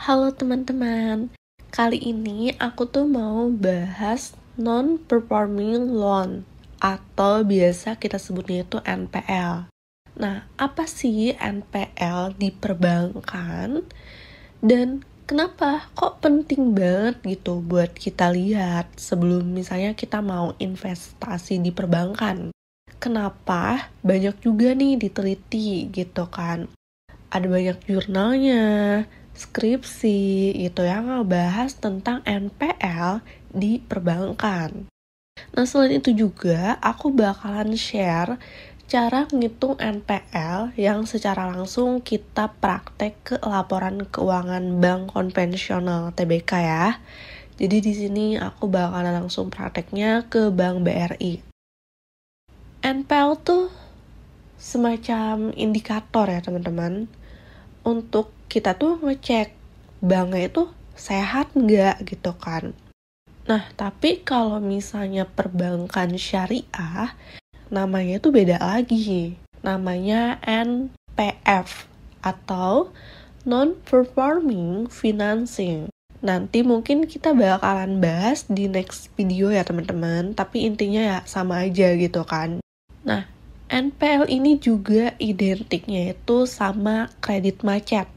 Halo teman-teman, kali ini aku tuh mau bahas non-performing loan atau biasa kita sebutnya itu NPL. Nah, apa sih NPL di perbankan dan kenapa kok penting banget gitu buat kita lihat sebelum misalnya kita mau investasi di perbankan? Kenapa banyak juga nih diteliti gitu kan? Ada banyak jurnalnya, skripsi gitu yang ngebahas tentang NPL di perbankan. Nah, selain itu juga aku bakalan share cara ngitung NPL yang secara langsung kita praktek ke laporan keuangan bank konvensional TBK ya. Jadi di sini aku bakalan langsung prakteknya ke Bank BRI. NPL tuh semacam indikator ya teman-teman, untuk kita tuh ngecek banknya itu sehat nggak gitu kan. Nah, tapi kalau misalnya perbankan syariah, namanya itu beda lagi. Namanya NPF atau Non-Performing Financing. Nanti mungkin kita bakalan bahas di next video ya teman-teman, tapi intinya ya sama aja gitu kan. Nah, NPL ini juga identiknya itu sama kredit macet.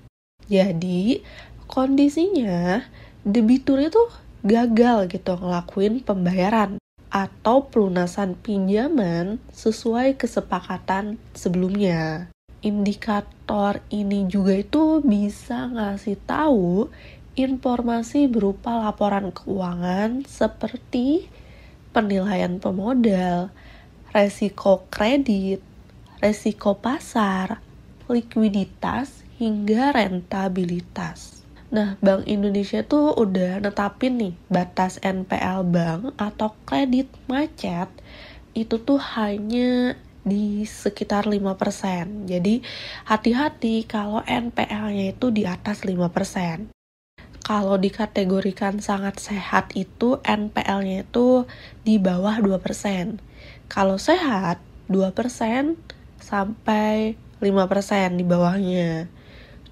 Jadi, kondisinya debitur itu gagal gitu ngelakuin pembayaran atau pelunasan pinjaman sesuai kesepakatan sebelumnya. Indikator ini juga itu bisa ngasih tahu informasi berupa laporan keuangan seperti penilaian pemodal, resiko kredit, resiko pasar, likuiditas, hingga rentabilitas. Nah, Bank Indonesia tuh udah netapin nih batas NPL bank atau kredit macet itu tuh hanya di sekitar 5%. Jadi, hati-hati kalau NPL-nya itu di atas 5%. Kalau dikategorikan sangat sehat itu NPL-nya itu di bawah 2%. Kalau sehat, 2% sampai 5% di bawahnya.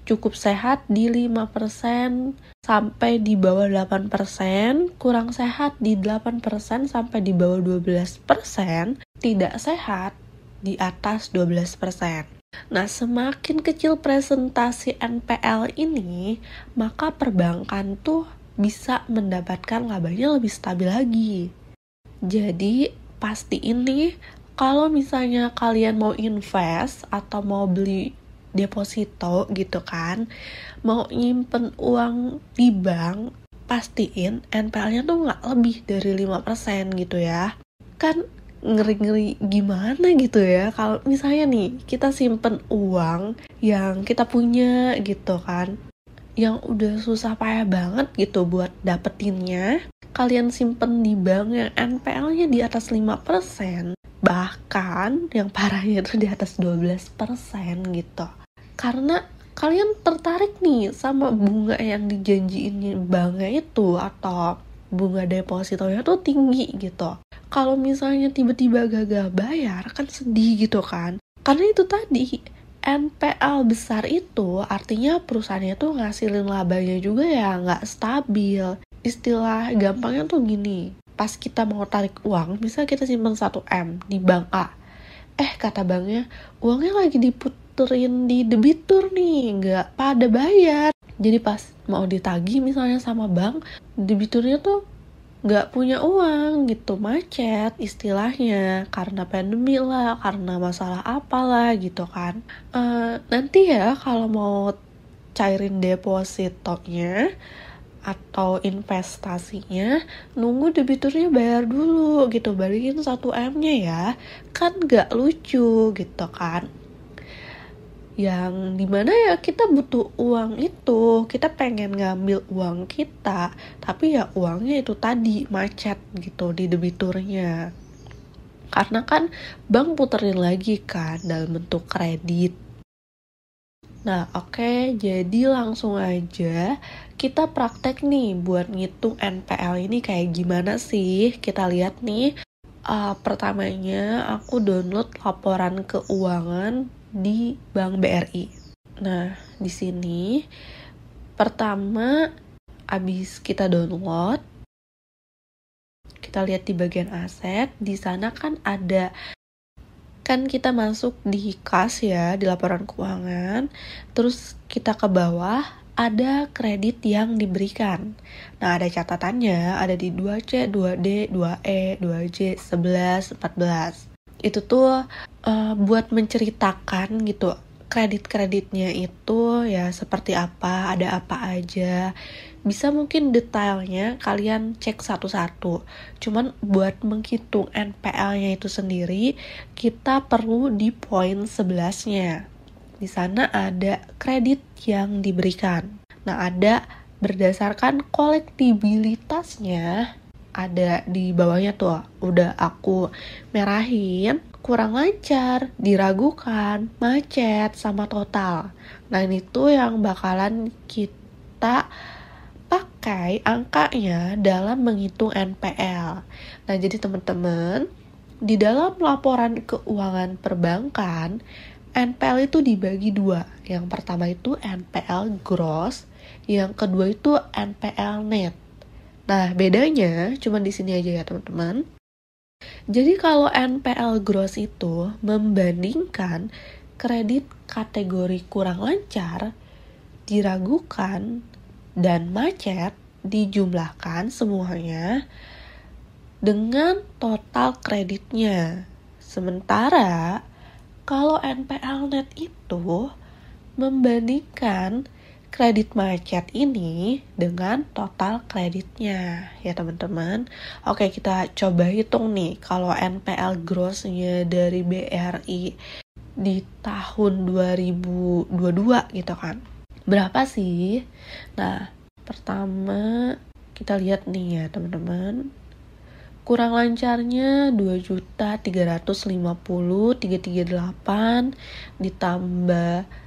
Cukup sehat di 5% sampai di bawah 8%, kurang sehat di 8% sampai di bawah 12%, tidak sehat di atas 12%. Nah, semakin kecil presentasi NPL ini, maka perbankan tuh bisa mendapatkan labanya lebih stabil lagi. Jadi, pastiin nih, kalau misalnya kalian mau invest atau mau beli deposito gitu kan, mau nyimpen uang di bank, pastiin NPL-nya tuh nggak lebih dari 5% gitu ya. Kan ngeri-ngeri gimana gitu ya kalau misalnya nih kita simpen uang yang kita punya gitu kan, yang udah susah payah banget gitu buat dapetinnya, kalian simpen di bank yang NPL-nya di atas 5%, bahkan yang parahnya itu di atas 12% gitu. Karena kalian tertarik nih sama bunga yang dijanjiin banknya itu atau bunga depositonya tuh tinggi gitu. Kalau misalnya tiba-tiba gagal bayar kan sedih gitu kan. Karena itu tadi NPL besar itu artinya perusahaannya tuh ngasilin labanya juga ya nggak stabil. Istilah gampangnya tuh gini, pas kita mau tarik uang, misalnya kita simpan 1M di bank A, kata banknya uangnya lagi diputerin di debitur nih, nggak pada bayar. Jadi pas mau ditagih misalnya sama bank, debiturnya tuh nggak punya uang gitu, macet istilahnya, karena pandemi lah, karena masalah apalah gitu kan. Nanti ya kalau mau cairin depositonya atau investasinya, nunggu debiturnya bayar dulu gitu, balikin 1M-nya ya, kan gak lucu gitu kan. Yang dimana ya kita butuh uang itu, kita pengen ngambil uang kita, tapi ya uangnya itu tadi macet gitu di debiturnya. Karena kan bank puterin lagi kan dalam bentuk kredit. Nah, oke, jadi langsung aja kita praktek nih buat ngitung NPL ini kayak gimana sih. Kita lihat nih, pertamanya aku download laporan keuangan di Bank BRI. Nah, di sini Pertama, abis kita download, kita lihat di bagian aset, di sana kan kita masuk di kas ya, di laporan keuangan, terus kita ke bawah, ada kredit yang diberikan. Nah, ada catatannya, ada di 2C, 2D, 2E, 2J, 11, 14. Itu tuh buat menceritakan gitu, kredit-kreditnya itu ya seperti apa, ada apa aja. Bisa mungkin detailnya kalian cek satu-satu. Cuman buat menghitung NPL-nya itu sendiri, kita perlu di poin 11-nya. Di sana ada kredit yang diberikan. Nah, ada berdasarkan kolektibilitasnya, ada di bawahnya tuh, udah aku merahin, kurang lancar, diragukan, macet, sama total. Nah, ini tuh yang bakalan kita pakai angkanya dalam menghitung NPL. Nah, jadi teman-teman, di dalam laporan keuangan perbankan, NPL itu dibagi dua. Yang pertama itu NPL gross, yang kedua itu NPL net. Nah, bedanya cuma di sini aja ya, teman-teman. Jadi kalau NPL gross itu membandingkan kredit kategori kurang lancar, diragukan, dan macet, dijumlahkan semuanya dengan total kreditnya. Sementara kalau NPL net itu membandingkan kredit macet ini dengan total kreditnya ya teman-teman. Oke, kita coba hitung nih kalau NPL grossnya dari BRI di tahun 2022 gitu kan. Berapa sih? Nah, pertama kita lihat nih ya teman-teman. Kurang lancarnya 2.350.338 ditambah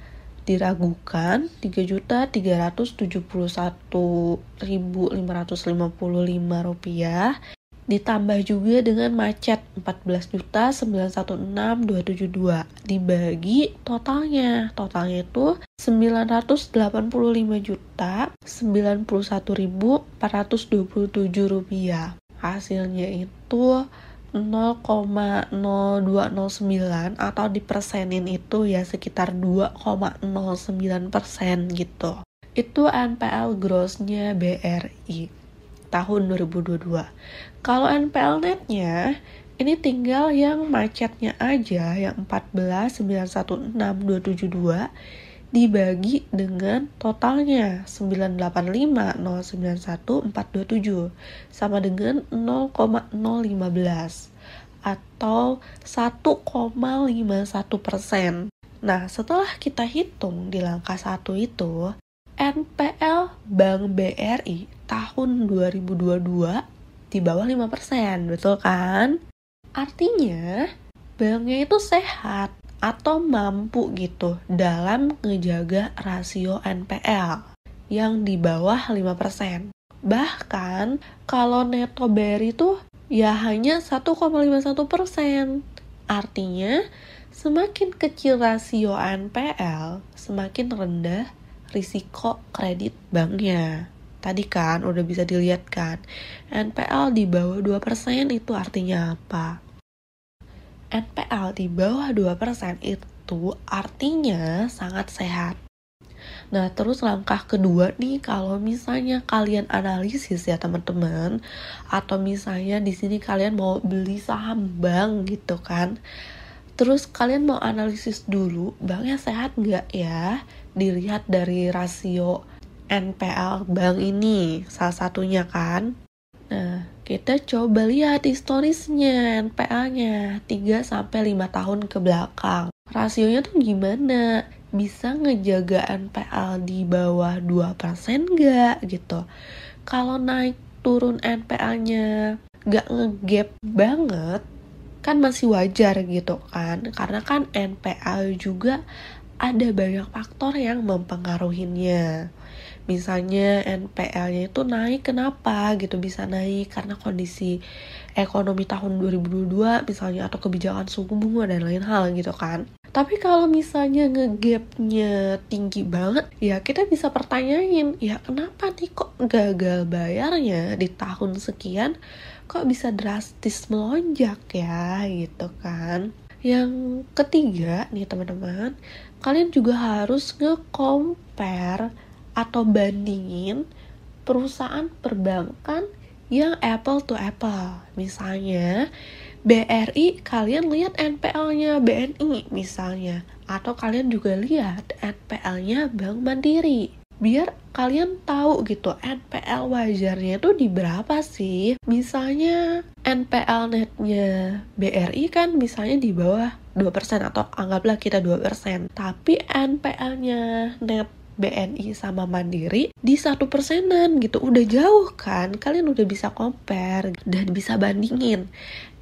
diragukan 3.371.555 rupiah, ditambah juga dengan macet 14.916.272 dibagi totalnya itu 985.091.427 rupiah. Hasilnya itu 0,0209 atau dipersenin itu ya sekitar 2,09% gitu. Itu NPL grossnya BRI tahun 2022. Kalau NPL netnya ini tinggal yang macetnya aja yang 14.916.272 dibagi dengan totalnya 985.091.427 sama dengan 0,015 atau 1,51%. Nah, setelah kita hitung di langkah 1 itu, NPL Bank BRI tahun 2022 di bawah 5%, betul kan? Artinya, banknya itu sehat atau mampu gitu dalam ngejaga rasio NPL yang di bawah 5%. Bahkan kalau neto BRI itu ya hanya 1,51%. Artinya semakin kecil rasio NPL, semakin rendah risiko kredit banknya. Tadi kan udah bisa dilihat kan, NPL di bawah 2% itu artinya apa? NPL di bawah 2% itu artinya sangat sehat. Nah, terus langkah kedua nih, kalau misalnya kalian analisis ya teman-teman, atau misalnya di sini kalian mau beli saham bank gitu kan, terus kalian mau analisis dulu, banknya sehat nggak ya? Dilihat dari rasio NPL bank ini, salah satunya kan. Nah, kita coba lihat historisnya NPL-nya 3-5 tahun ke belakang. Rasionya tuh gimana? Bisa ngejaga NPL di bawah 2% nggak gitu? Kalau naik turun NPL-nya nggak ngegap banget, kan masih wajar gitu kan? Karena kan NPL juga ada banyak faktor yang mempengaruhinya. Misalnya NPL-nya itu naik, kenapa gitu bisa naik? Karena kondisi ekonomi tahun 2022 misalnya, atau kebijakan suku bunga dan lain hal gitu kan. Tapi kalau misalnya ngegapnya tinggi banget, ya kita bisa pertanyain, ya kenapa nih kok gagal bayarnya di tahun sekian, kok bisa drastis melonjak ya, gitu kan. Yang ketiga nih teman-teman, kalian juga harus nge-compare atau bandingin perusahaan perbankan yang apple to apple. Misalnya BRI, kalian lihat NPL-nya BNI misalnya, atau kalian juga lihat NPL-nya Bank Mandiri. Biar kalian tahu gitu NPL wajarnya itu di berapa sih. Misalnya NPL netnya BRI kan misalnya di bawah 2% atau anggaplah kita 2%. Tapi NPL-nya net BNI sama Mandiri di 1%-an gitu. Udah jauh kan, kalian udah bisa compare dan bisa bandingin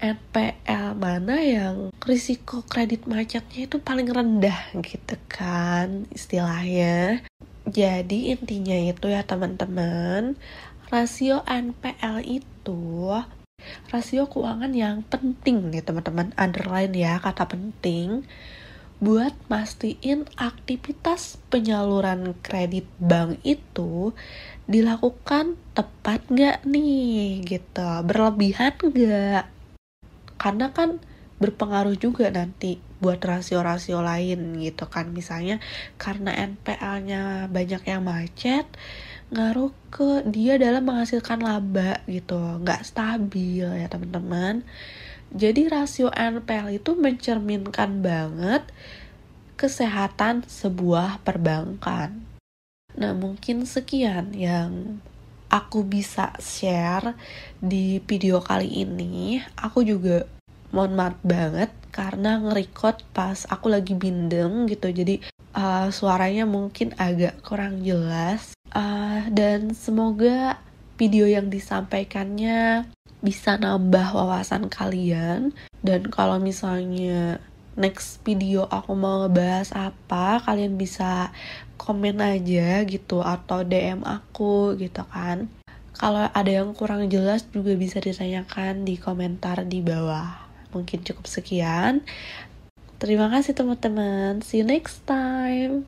NPL mana yang risiko kredit macetnya itu paling rendah gitu kan istilahnya. Jadi intinya itu ya teman-teman, rasio NPL itu rasio keuangan yang penting nih teman-teman, underline ya kata penting, buat mastiin aktivitas penyaluran kredit bank itu dilakukan tepat nggak nih gitu, berlebihan nggak, karena kan berpengaruh juga nanti buat rasio-rasio lain gitu kan. Misalnya karena NPL-nya banyak yang macet, ngaruh ke dia dalam menghasilkan laba gitu, nggak stabil ya teman-teman. Jadi rasio NPL itu mencerminkan banget kesehatan sebuah perbankan. Nah, mungkin sekian yang aku bisa share di video kali ini. Aku juga mohon maaf banget karena nge-record pas aku lagi bindeng gitu. Jadi suaranya mungkin agak kurang jelas. Dan semoga video yang disampaikannya bisa nambah wawasan kalian. Dan kalau misalnya next video aku mau ngebahas apa, kalian bisa komen aja gitu atau DM aku gitu kan. Kalau ada yang kurang jelas juga bisa ditanyakan di komentar di bawah. Mungkin cukup sekian. Terima kasih teman-teman. See you next time.